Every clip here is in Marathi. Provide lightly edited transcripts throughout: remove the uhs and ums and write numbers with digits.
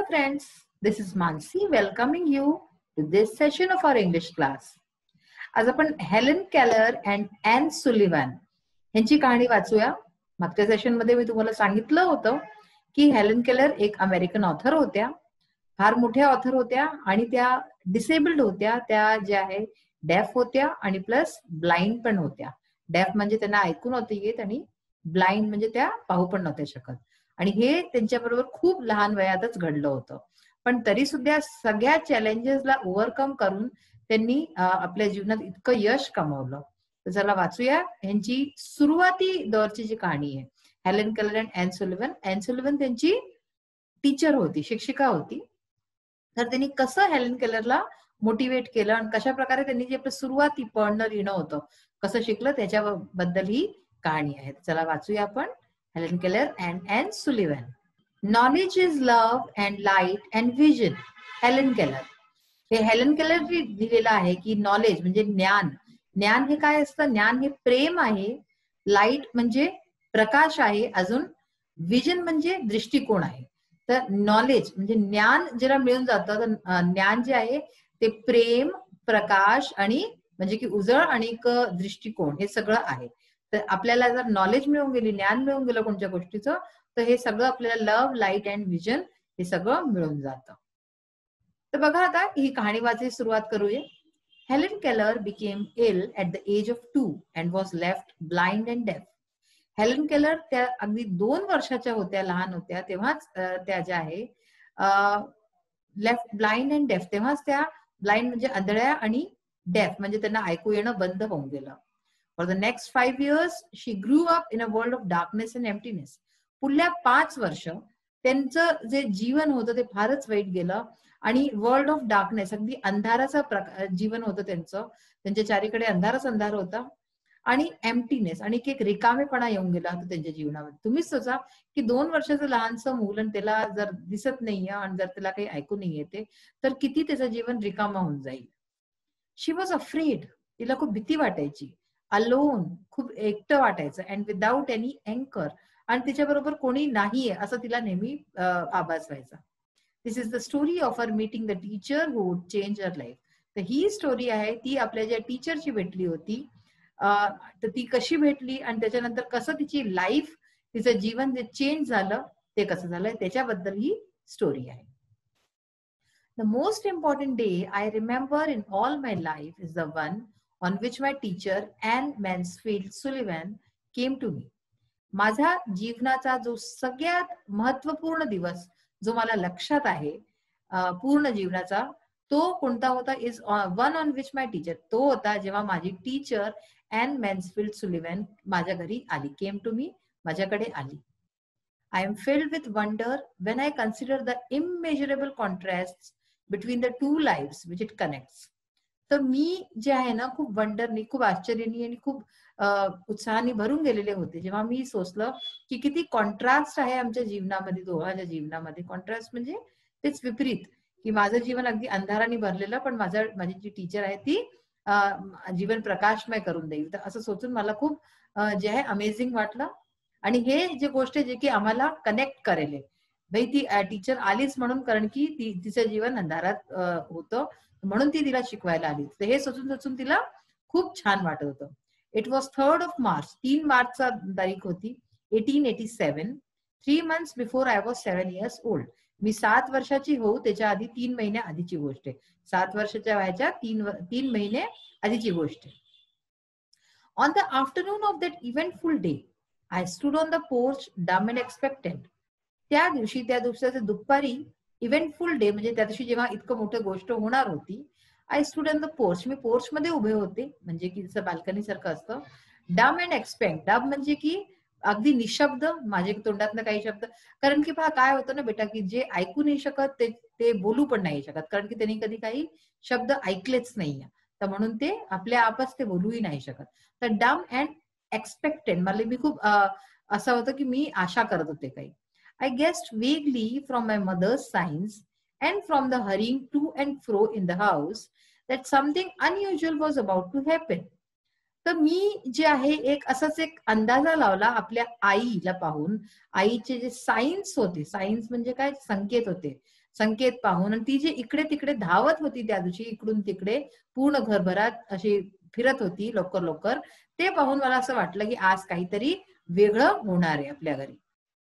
friends, this is Mansi welcoming you to this session of our English class. आज आपण Helen Keller and Anne Sullivan यांची कहाणी वाचूया. मागच्या सेशन मध्ये मी तुम्हाला सांगितलं होतं की हेलन केलर एक अमेरिकन ऑथर होत्या, फार मोठ्या ऑथर होत्या आणि त्या डिसेबल्ड होत्या. त्या ज्या आहे डेफ होत्या आणि प्लस ब्लाइंड पण होत्या. डेफ म्हणजे त्यांना ऐकू नव्हते येत आणि ब्लाइंड म्हणजे त्या पाहू पण नव्हत्या शकत. आणि हे त्यांच्याबरोबर खूप लहान वयातच घडलं होतं. पण तरी सुद्धा सगळ्या चॅलेंजेसला ओव्हरकम करून त्यांनी आपल्या जीवनात इतकं यश कमवलं. तर चला वाचूया यांची सुरुवाती दौरची जी कहाणी आहे. Helen Keller and Anne Sullivan. Anne Sullivan त्यांची टीचर होती, शिक्षिका होती. तर त्यांनी कसं हेलन केलरला मोटिवेट केलं आणि कशा प्रकारे त्यांनी जे आपलं सुरुवाती पळणं लिहिणं होतं कसं शिकलं त्याच्याबद्दल ही कहाणी आहे. चला वाचूया आपण Helen Keller and Anne Sullivan. Knowledge is love and light and vision. Helen Keller. हे हेलन केलर दिलेलं आहे की नॉलेज म्हणजे ज्ञान. ज्ञान हे काय असतं? ज्ञान हे प्रेम आहे, लाईट म्हणजे प्रकाश आहे, अजून विजन म्हणजे दृष्टिकोन आहे. तर नॉलेज म्हणजे ज्ञान ज्याला मिळून जातं, तर ज्ञान जे आहे ते प्रेम, प्रकाश आणि म्हणजे की उजळ आणि दृष्टिकोन हे सगळं आहे. तर आपल्याला जर नॉलेज मिळून गेली, ज्ञान मिळून गेलं कोणत्या गोष्टीचं, तर हे सगळं आपल्याला लव्ह, लाईट अँड विजन हे सगळं मिळून जातं. तर बघा आता ही कहाणी वाचायची सुरुवात करूया. Helen Keller became ill at the age of 2 and was left blind and deaf. Helen Keller त्या अगदी 2 वर्षाच्या होत्या, लहान होत्या तेव्हाच त्या ज्या आहे लेफ्ट ब्लाइंड अँड डेफ. तेव्हाच त्या ब्लाइंड म्हणजे आंधळ्या आणि डेफ म्हणजे त्यांना ऐकू येणं बंद होऊन गेलं. For the next 5 years she grew up in a world of darkness and emptiness. पुढल्या 5 वर्ष त्यांचं जे जीवन होतं ते फारच वाईट गेलं आणि वर्ल्ड ऑफ डार्कनेस अगदी अंधाराचं जीवन होतं त्यांचं. त्यांच्या चारीकडे अंधारच अंधार होता आणि एम्प्टीनेस आणि एक रिकामेपणा येऊन गेला होता त्यांच्या जीवनामध्ये. तुम्हीच सोचा की 2 वर्षाचं लहानसं मूल आणि त्याला जर दिसत नाहीये आणि जर त्याला काही ऐकू नाही येते तर किती त्याचं जीवन रिकामा होऊन जाईल. शी वॉज अफ्रेड. तिला खूप भीती वाटायची. अलोन, खूप एकटं वाटायचं. अँड विदाउट एनी अँकर, आणि तिच्याबरोबर कोणी नाहीये असं तिला नेहमी आभास व्हायचा. This is the story of her meeting the teacher who would change her life. तर ही स्टोरी आहे ती आपल्या ज्या टीचरची भेटली होती, तर ती कशी भेटली आणि त्याच्यानंतर कसं तिची लाईफ, तिचं जीवन जे चेंज झालं ते कसं झालं त्याच्याबद्दल ही स्टोरी आहे. The most important day I remember in all my life is the one on which my teacher Anne Mansfield Sullivan came to me. माझ्या जीवनाचा जो सगळ्यात महत्वपूर्ण दिवस जो मला लक्षात आहे पूर्ण जीवनाचा, तो कोणता होता? Is one on which my teacher. तो होता जेव्हा माझी टीचर ॲन मॅन्सफिल्ड सुलिव्हन माझ्या घरी आली. केम टू मी, माझ्याकडे आली. I am filled with wonder when I consider the immeasurable contrasts between the two lives which it connects. तर मी जे आहे ना खूप वंडरनी, खूप आश्चर्यानी आणि खूप उत्साहाने भरून गेलेले होते जेव्हा मी सोचलं की किती कॉन्ट्रास्ट आहे आमच्या जीवनामध्ये, दोघांच्या जीवनामध्ये. कॉन्ट्रास्ट म्हणजे तेच विपरीत, की माझं जीवन अगदी अंधाराने भरलेलं पण माझी जी टीचर आहे ती जीवन प्रकाशमय करून देईल. तर असं सोचून मला खूप जे आहे अमेझिंग वाटलं. आणि हे जे गोष्ट जे की आम्हाला कनेक्ट करेल भाई, ती टीचर आलीच म्हणून, कारण की तिचं जीवन अंधारात होतं म्हणून ती तिला शिकवायला आली. तर हे सोचून तिला खूप छान वाटत होतं. It was 3rd of March. 3 मार्चचा तारीख होती 1887. 3 months before I was 7 years old. मी 7 वर्षाची होऊ त्याच्या आधी 3 महिने आधीची गोष्ट आहे. 7 वर्षाच्या वयाच्या 3 महिने आधीची गोष्ट आहे. On the afternoon of that eventful day I stood on the porch dumb and expectant. त्या दिवसाच्या दुपारी, इव्हेंटफुल डे म्हणजे त्या दिवशी जेव्हा इतकं मोठं गोष्ट होणार होती, I stood on the porch. Me porch मध्ये उभे होते, म्हणजे की जसं बाल्कनी सारखं असतं. डम अँड एक्सपेक्ट. डम म्हणजे की अगदी निशब्द, माझ्या तोंडातनं काही शब्द. कारण की पहा काय होतं ना बेटा, की जे ऐकू नाही शकत ते बोलू पण नाही शकत, कारण की त्यांनी कधी काही शब्द ऐकलेच नाहीये. तर म्हणून ते आपल्या आपच ते बोलूही नाही शकत. तर डम अँड एक्सपेक्टेड मला मी खूप असं होतं की मी आशा करत होते काही. I guessed vaguely from my mother's signs and from the hurrying to and fro in the house that something unusual was about to happen. तर मी जे आहे एक असाच एक अंदाजा लावला आपल्या आईला पाहून. आईचे जे सायन्स होते, सायन्स म्हणजे काय, संकेत होते. संकेत पाहून, आणि ती जी इकडे तिकडे धावत होती त्या दिवशी, इकडून तिकडे पूर्ण घरभरात अशी फिरत होती लवकर लवकर, ते पाहून मला असं वाटलं की आज काहीतरी वेगळं होणार आहे आपल्या घरी.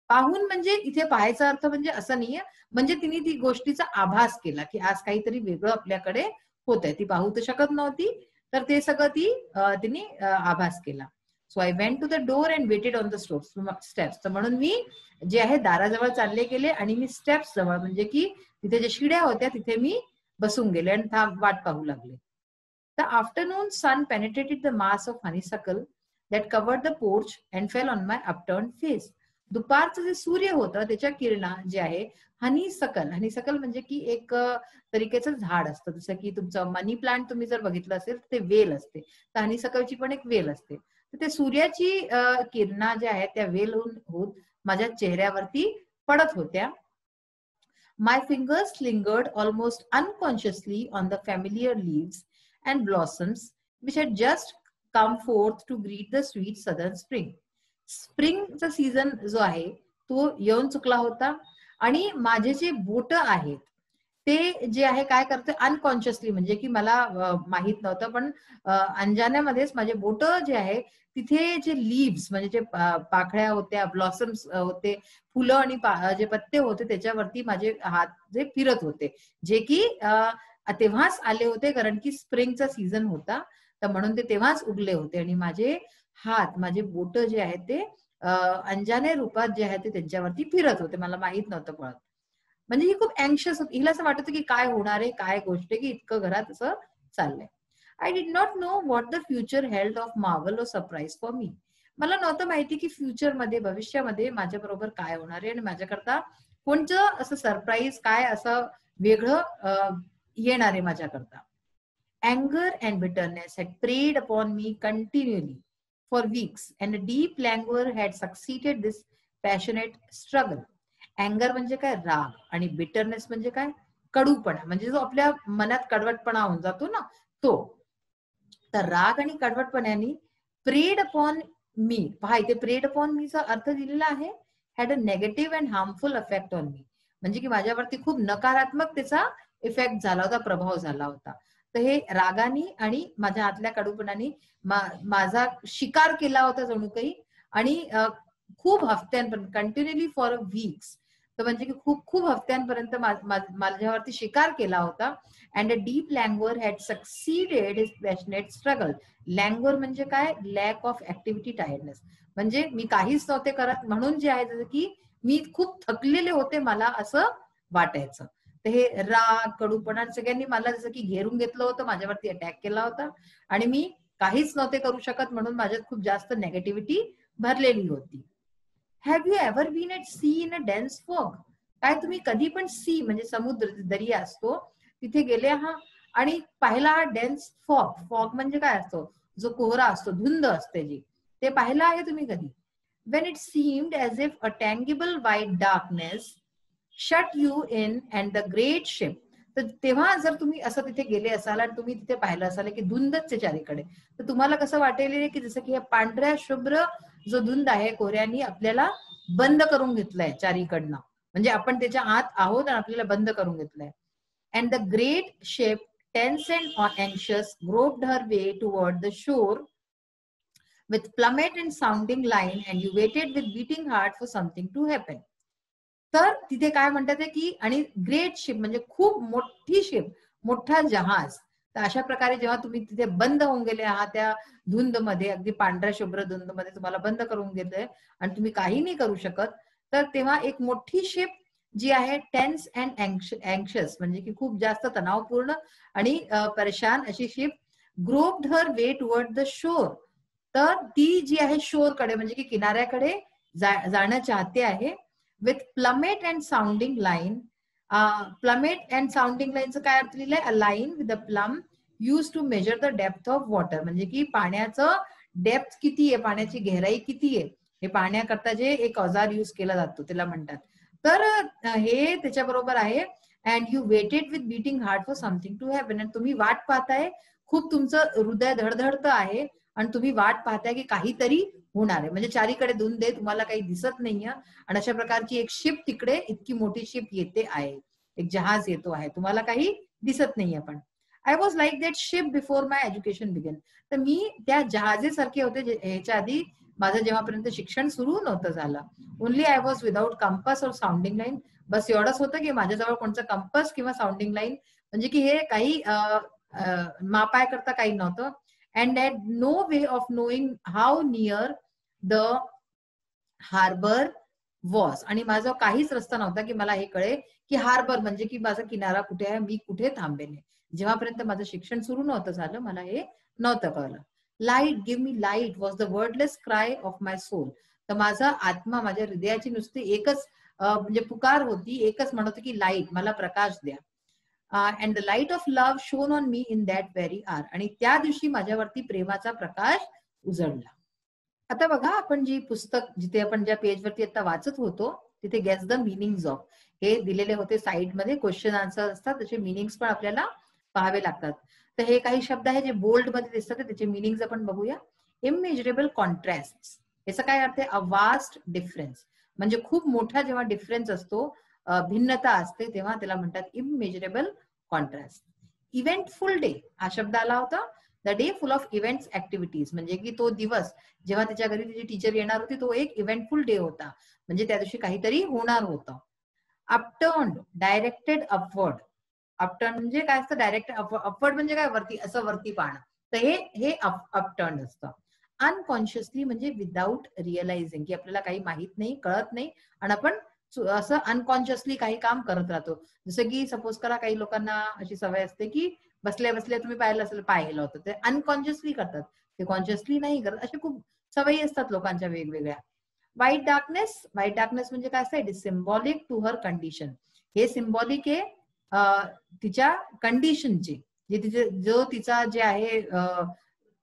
पाहून म्हणजे इथे पाहायचा अर्थ म्हणजे असं नाहीये, म्हणजे तिने ती गोष्टीचा आभास केला की आज काहीतरी वेगळं आपल्याकडे होत आहे. ती पाहू तर शकत नव्हती, तर ते सगळं तिने आभास केला. So I went to the door and waited on the steps. तर म्हणून मी जे आहे दाराजवळ चालले गेले आणि मी स्टेप्स जवळ, म्हणजे की तिथे ज्या शिड्या होत्या तिथे मी बसून गेले आणि वाट पाहू लागले. The afternoon sun penetrated the mass of honeysuckle that covered the porch and fell on my upturned face. दुपारचं जे सूर्य होतं त्याच्या किरणा जे आहे, हनीसकल म्हणजे की एक तरीकेचं झाड असतं, जसं की तुमचं मनी प्लांट तुम्ही जर बघितलं असेल ते वेल असते, तर हनीसकलची पण एक वेल असते. तर ते सूर्याची किरणा ज्या आहेत त्या वेल होत माझ्या चेहऱ्यावरती पडत होत्या. My fingers lingered almost unconsciously on the familiar leaves and blossoms which had just come forth to greet the sweet southern spring. स्प्रिंगचा सीझन जो आहे तो येऊन चुकला होता आणि माझे जे बोट आहेत ते जे आहे काय करते अनकॉन्शियसली, म्हणजे की मला माहित नव्हतं, पण अंजाण्यामध्येच माझे बोट जे आहे तिथे जे लीव्स म्हणजे जे पाकळ्या होत्या, ब्लॉसम्स होते, फुलं आणि जे पत्ते होते त्याच्यावरती माझे हात जे फिरत होते, जे की तेव्हाच आले होते कारण की स्प्रिंगचा सीझन होता, तर म्हणून ते तेव्हाच उगले होते आणि माझे हात, माझे बोट जे आहेत ते अंजाने रूपात जे आहे ते त्यांच्यावरती फिरत होते, मला माहित नव्हतं पळत. म्हणजे ही खूप अँक्शियस होती, हिला असं वाटत की काय होणार आहे, काय गोष्ट आहे की इतकं घरात असं चाललंय. I did not know what the future held of Marvel और सरप्राईज फॉर मी. मला नव्हतं माहिती की फ्युचरमध्ये, भविष्यामध्ये माझ्या बरोबर काय होणार आहे आणि माझ्याकरता कोणतं असं सरप्राईज, काय असं वेगळं येणार आहे माझ्याकरता. Anger and bitterness had preyed upon me continually for weeks, and a deep languor had succeeded this passionate struggle. Anger म्हणजे काय, राग, आणि bitterness म्हणजे काय, कडूपणा, म्हणजे जो आपल्या मनात कडवटपणा होऊन जातो ना तो. तर राग आणि कडवटपणाने प्रेड अपॉन मी, पहा इथे प्रेड अपॉन मीचा अर्थ दिलेला आहे, had a negative and harmful effect on me, म्हणजे की माझ्यावरती खूप नकारात्मक त्याचा इफेक्ट झाला होता, प्रभाव झाला होता. तर हे रागानी आणि माझ्या आतल्या कडूपणाने माझा शिकार केला होता जणू काही, आणि खूप हफ्त्यांपर्यंत, कंटिन्युअली फॉर वीक्स, तर म्हणजे की खूप खूप हफ्त्यांपर्यंत माझ्यावरती शिकार केला होता. And a deep languor had succeeded his passionate struggle. Languor म्हणजे काय, लॅक ऑफ ऍक्टिव्हिटी, टायर्डनेस, म्हणजे मी काहीच नव्हते करत म्हणून जे आहे जसं की मी खूप थकलेले होते, मला असं वाटायचं. तर हे राग, कडूपणा सगळ्यांनी मला जसं की घेरून घेतलं होतं, माझ्यावरती अटॅक केला होता आणि मी काहीच नव्हते करू शकत, म्हणून माझ्यात खूप जास्त नेगेटिव्हिटी भरलेली होती. Have you ever been at sea in a dense fog? काय तुम्ही कधी पण सी म्हणजे समुद्र, दर्या असतो तिथे गेले आहात आणि पाहिला डेन्स फॉग? फॉग म्हणजे काय असतो, जो कोहरा असतो, धुंद असते जी, ते पाहिलं आहे तुम्ही कधी? When it seemed as if a tangible white darkness shut you in and the great ship. तर तेव्हा जर तुम्ही असं तिथे गेले असाल आणि तुम्ही तिथे पाहिलं असाल की धुंदच आहे चारीकडे, तर तुम्हाला कसं वाटेल की जसं की पांढऱ्या शुभ्र जो धुंद आहे कोऱ्यानी आपल्याला बंद करून घेतलाय चारीकडनं, म्हणजे आपण त्याच्या आत आहोत आणि आपल्याला बंद करून घेतलंय. And the great ship tense and anxious groped her way toward the shore with plummet and sounding line, and you waited with beating heart for something to happen. तर तिथे काय म्हणतात की, आणि ग्रेट शिप म्हणजे खूप मोठी शिप, मोठा जहाज. तर अशा प्रकारे जेव्हा तुम्ही तिथे बंद होऊन गेले आहात त्या धुंद मध्ये, अगदी पांढऱ्या शुभ्र धुंद मध्ये तुम्हाला बंद करून घेतलंय आणि तुम्ही काही नाही करू शकत, तर तेव्हा एक मोठी शिप जी आहे टेन्स अँड अँक्शियस म्हणजे की खूप जास्त तणावपूर्ण आणि परेशान अशी ship, grouped her way toward the shore, तर ती जी आहे शोर कडे म्हणजे की किनाऱ्याकडे जाणं चाहते आहे. With plummet and sounding line. Plummet and sounding लाईनचं काय अर्थ लिहिलंय, a line with a plum use to measure the depth of water, म्हणजे की पाण्याचं डेप्थ किती आहे, पाण्याची गहराई किती आहे हे पाहण्याकरता जे एक अवजार यूज केला जातो त्याला म्हणतात. तर हे त्याच्याबरोबर आहे. And you waited with beating heart for something to happen, आणि तुम्ही वाट पाहताय, खूप तुमचं हृदय धडधडतं आहे आणि तुम्ही वाट पाहताय की काहीतरी होणार आहे, म्हणजे चारीकडे धुंद आहे, तुम्हाला काही दिसत नाहीये आणि अशा प्रकारची एक शिप तिकडे, इतकी मोठी शिप येते आहे, एक जहाज येतो आहे, तुम्हाला काही दिसत नाहीये. पण I was like that ship before my education began. तर मी त्या जहाजेसारखे होते ह्याच्या आधी माझं जेव्हापर्यंत शिक्षण सुरू नव्हतं झालं. Only I was without compass और साऊंडिंग लाईन. बस एवढंच होतं की माझ्याजवळ कोणतं कंपस किंवा साऊंडिंग लाईन म्हणजे की हे काही मापाय करता काही नव्हतं. And that no way of knowing how near the harbour was. आणि माझा काहीच रस्ता नव्हता की मला हे कळे की हार्बर म्हणजे की माझा किनारा कुठे आहे, मी कुठे थांबेन. जेव्हापर्यंत माझं शिक्षण सुरू नव्हतं झालं मला हे नव्हतं कळलं. Light, give me light was the wordless cry of my soul. तर माझा आत्मा, माझ्या हृदयाची नुसती एकच म्हणजे पुकार होती, एकच म्हणत होती की लाईट, मला प्रकाश द्या. And the light of love shone on me in that very hour. आणि त्या दिवशी माझ्यावरती प्रेमाचा प्रकाश उजळला. आता बघा, आपण जी पुस्तक जिथे आपण ज्या पेजवरती आता वाचत होतो तिथे गेस द मिनिंग्स ऑफ हे दिलेले होते. साईडमध्ये क्वेश्चन आन्सर असतात, त्याचे मिनिंग्स पण आपल्याला पाहावे लागतात. तर हे काही शब्द आहे जे बोल्ड मध्ये दिसतात, त्याचे मिनिंग्स आपण बघूया. इमेजरेबल कॉन्ट्रास्ट, याचा काय अर्थ आहे? अ वास्ट डिफरन्स, म्हणजे खूप मोठा जेव्हा डिफरन्स असतो, भिन्नता असते, तेव्हा त्याला म्हणतात इमेजरेबल कॉन्ट्रास्ट. इव्हेंटफुल डे हा शब्द आला होता. The day full of events activities, म्हणजे की तो दिवस जेव्हा तिच्या घरी तिची टीचर येणार होती तो एक इव्हेंटफुल डे होता, म्हणजे त्या दिवशी काहीतरी होणार होतं. अपटर्न्ड, डायरेक्टेड अपवर्ड. अपटर्न म्हणजे काय असतं? डायरेक्ट अपवर्ड म्हणजे काय? वरती, असं वरती पाहणं. तर हे अपटर्न असतं. अनकॉन्शियसली म्हणजे विदाऊट रिअलायझिंग, की आपल्याला काही माहित नाही, कळत नाही, आणि आपण असं अनकॉन्शियसली काही काम करत राहतो. जसं की सपोज करा, काही लोकांना अशी सवय असते की बसल्या बसल्या, तुम्ही पाहिलं असेल, पाहिलं होतं, ते अनकॉन्शियसली करतात, ते कॉन्शियसली नाही करत. असे खूप सवयी असतात लोकांच्या वेगवेगळ्या. व्हाईट डार्कनेस, व्हाईट डार्कनेस म्हणजे काय असतं? It is symbolic to her condition. हे सिम्बॉलिक आहे तिच्या कंडिशनची, जे तिचे जो तिचा जे आहे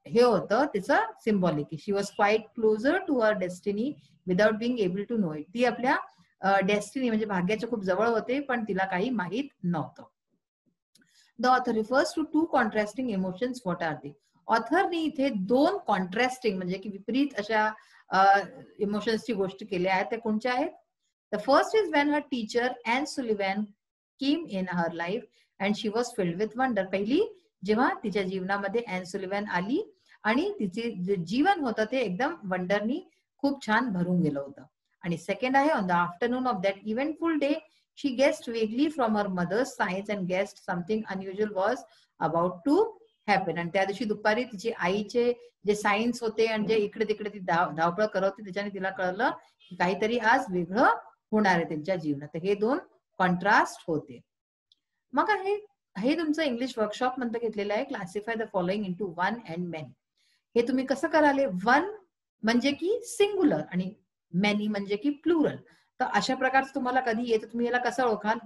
हे होतं तिचं symbolic. She was quite closer to her destiny without being able to know it. ती आपल्या डेस्टिनी म्हणजे भाग्याच्या खूप जवळ होते, पण तिला काही माहित नव्हतं. The author refers to two contrasting emotions. What are they? ऑथरनी इथे दोन कॉन्ट्रास्टिंग म्हणजे की विपरीत अशा इमोशन्सची गोष्ट केल्या आहेत. त्या कोणत्या आहेत? The first is when her teacher Anne Sullivan came in her life and she was filled with wonder. पहिली, जेव्हा तिच्या जीवनामध्ये ॲन सुलिव्हॅन आली आणि तिचे जे जीवन होतं ते एकदम वंडरनी खूप छान भरून गेलं होतं. आणि सेकंड आहे, on the afternoon of that eventful day she guessed vaguely from her mother's signs and guessed something unusual was about to happen. आणि त्या दिवशी दुपारी तिचे आईचे जे सायन्स होते आणि जे इकडे तिकडे ती धावपळ करत होती, त्याच्याने तिला कळलं की काहीतरी आज वेगळं होणार आहे त्यांच्या जीवनात. हे दोन कॉन्ट्रास्ट होते. मग हे तुमचं इंग्लिश वर्कशॉप मध्ये घेतलेलं आहे. Classify the following into one and many. हे तुम्ही कसं कराले? वन म्हणजे की सिंग्युलर आणि मेनी म्हणजे की प्लुरल. तर अशा प्रकारचं तुम्हाला कधी येतं, तुम्ही याला कसं ओळखाल?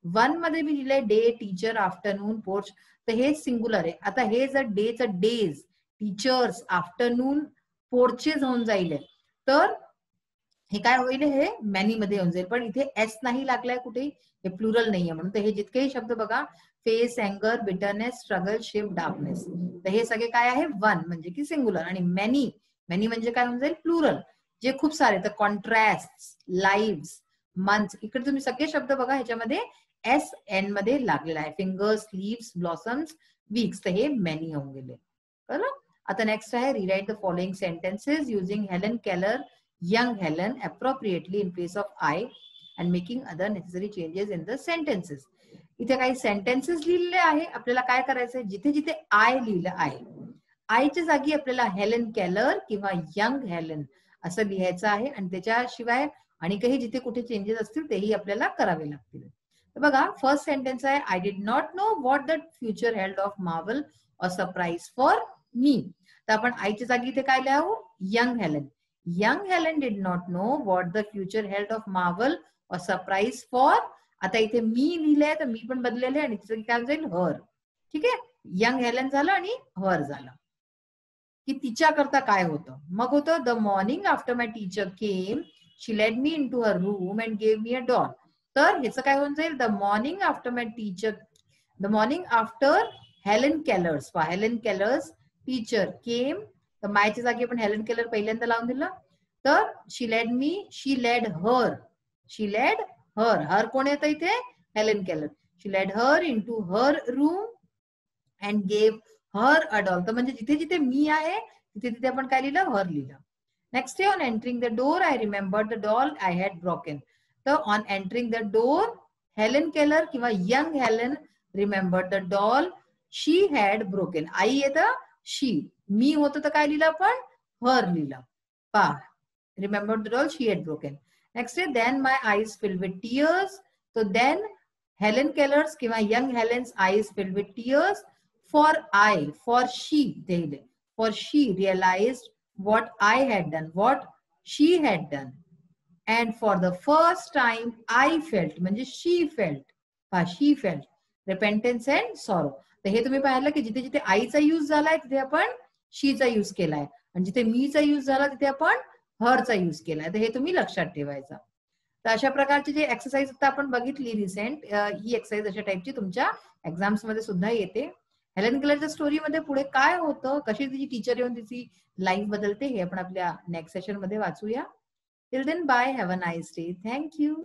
वन मध्ये मी दिलंय डे, टीचर, आफ्टरनून, पोर्च, तर हे सिंग्युलर आहे. आता हे जर डेचं डेज, टीचर्स, आफ्टरनून, पोर्चेस होऊन जाईल, तर हे काय होईल? हे मॅनी मध्ये होऊन जाईल. पण इथे एस नाही लागलाय कुठे, हे प्लुरल नाहीये म्हणून. तर हे जितकेही शब्द बघा, फेस, अँगर, बिटरनेस, स्ट्रगल, शिफ्ट, डार्कनेस, तर हे सगळे काय आहे? वन म्हणजे की सिंग्युलर. आणि मेनी, मेनी म्हणजे काय होऊन जाईल? प्लुरल, जे खूप सारे. तर कॉन्ट्रास्ट, लाईव्स, मंथ्स, इकडे तुम्ही सगळे शब्द बघा, ह्याच्यामध्ये एस एन मध्ये लागलेला आहे. फिंगर्स, लीव्स, ब्लॉसम्स, वीक्स, तर हे मेनी होऊन गेले. बरोबर. आता नेक्स्ट आहे, rewrite the following sentences using Helen Keller, young Helen, appropriately in place of I and making other necessary changes in the sentences. इथे काही सेंटेन्सेस लिहिलेले आहे. आपल्याला काय करायचंय? जिथे जिथे आय लिहिलं आहे, आयच्या जागी आपल्याला हेलन केलर किंवा यंग हेलन असं लिहायचं आहे. आणि त्याच्याशिवाय आणि काही जिथे कुठे चेंजेस असतील तेही आपल्याला करावे लागतील. तर बघा, फर्स्ट सेंटेन्स आहे, I did not know what the future held of Marvel a surprise for me. तर आपण आईच्या जागी इथे काय लिहावं? Young Helen. Young Helen did not know what the future held of marvel or surprise for. आता इथे मी लिहिलंय तर मी पण बदलेले आणि तिचं काय जाईल? हर. ठीक आहे, यंग हेलन झालं आणि हर झालं. की तिच्या करता काय होतं? मग होतं, the morning after my teacher came she led me into her room and gave me a doll. तर ह्याचं काय होऊन जाईल? The morning after my teacher, the morning after Helen Keller's, Helen Keller's teacher came, तर मायच्या जागी आपण हेलन केलर पहिल्यांदा लावून दिलं. तर शी लेड मी, शी लेड हर, शी लेड हर, हर कोण येतं इथे? Helen Keller. She led her into her room and gave her a doll. तर म्हणजे जिथे जिथे मी आहे तिथे तिथे आपण काय लिहिलं, her लिहिलं. Next day on entering the door, I remembered the doll I had broken. So on entering the door, Helen Keller किंवा young Helen remembered the doll she had broken. आई येतं she, मी होतं तर काय लिहिलं आपण, her लिहिलं. पहा, remembered the doll she had broken. Next day, then my eyes filled with tears. So then Helen Keller's किंवा young Helen's eyes filled with tears. For she realized what I had done, what she had done. And for the first time I felt, म्हणजे she felt repentance and sorrow. तर हे तुम्ही पाहिलं की जिथे जिथे आईचा यूज झालाय तिथे आपण शीचा यूज केलाय, आणि जिथे मीचा यूज झाला तिथे आपण हरचा यूज केलाय. तर हे तुम्ही लक्षात ठेवायचं. तर अशा प्रकारची जे एक्सरसाइज आता आपण बघितली रिसेंट, ही एक्सरसाइज अशा टाईपची तुमच्या एक्झाम्स मध्ये सुद्धा येते. हेलन केलरच्या स्टोरीमध्ये पुढे काय होतं, कशी तिची टीचर येऊन तिची लाईफ बदलते, हे आपण आपल्या नेक्स्ट सेशन मध्ये वाचूया. Till then bye, have a nice day. Thank you.